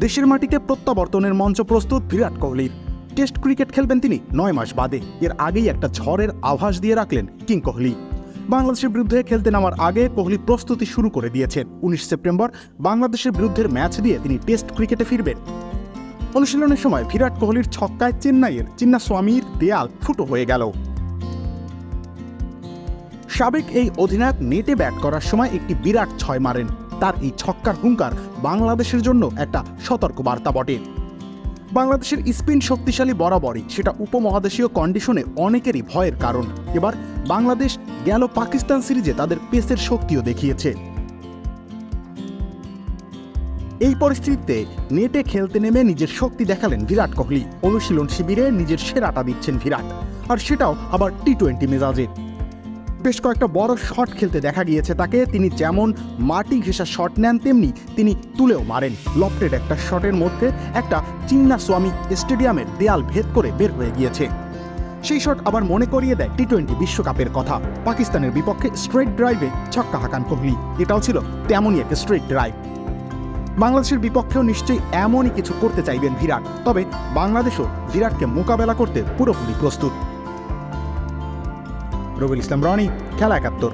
দেশের মাটিতে প্রত্যাবর্তনের মঞ্চ প্রস্তুত বিরাট কোহলির। টেস্ট ক্রিকেট খেলবেন তিনি 9 মাস বাদে। এর আগেই একটা ঝড়ের আভাস দিয়ে রাখলেন কিং কোহলি। বাংলাদেশের বিরুদ্ধে খেলতে নামার আগে কোহলি প্রস্তুতি শুরু করে দিয়েছেন। 19 সেপ্টেম্বর বাংলাদেশের বিরুদ্ধের ম্যাচ দিয়ে তিনি টেস্ট ক্রিকেটে ফিরবেন। অনুশীলনের সময় বিরাট কোহলির ছক্কায় চেন্নাইয়ের চিন্নাস্বামীর দেয়াল ফুটো হয়ে গেল। সাবেক এই অধিনায়ক নেটে ব্যাট করার সময় একটি বিরাট ছয় মারেন। তার এই ছক্কার হুঙ্কার বাংলাদেশের জন্য একটা সতর্ক বার্তা বটে। বাংলাদেশের স্পিন শক্তিশালী বরাবরই, সেটা উপমহাদেশীয় কন্ডিশনে অনেকেরই ভয়ের কারণ। এবার বাংলাদেশ গেল পাকিস্তান সিরিজে তাদের পেসের শক্তিও দেখিয়েছে। এই পরিস্থিতিতে নেটে খেলতে নেমে নিজের শক্তি দেখালেন বিরাট কোহলি। অনুশীলন শিবিরে নিজের সেরাটা দিচ্ছেন বিরাট, আর সেটাও আবার টি-20 মেজাজে। বেশ কয়েকটা বড় শট খেলতে দেখা গিয়েছে তাকে। তিনি যেমন মাটি ঘেঁষা শট নেন, তেমনি তিনি তুলেও মারেন। লফটেড একটা শটের মধ্যে একটা চিন্নাস্বামী স্টেডিয়ামের দেয়াল ভেদ করে বের হয়ে গিয়েছে। সেই শট আবার মনে করিয়ে দেয় টি-20 বিশ্বকাপের কথা। পাকিস্তানের বিপক্ষে স্ট্রেট ড্রাইভে ছক্কা হাঁকান কোহলি। এটাও ছিল তেমনই একটা স্ট্রেট ড্রাইভ। বাংলাদেশের বিপক্ষেও নিশ্চয়ই এমনই কিছু করতে চাইবেন বিরাট, তবে বাংলাদেশও বিরাটকে মোকাবেলা করতে পুরোপুরি প্রস্তুত। রবিউল ইসলাম রনি, খেলা ৭১।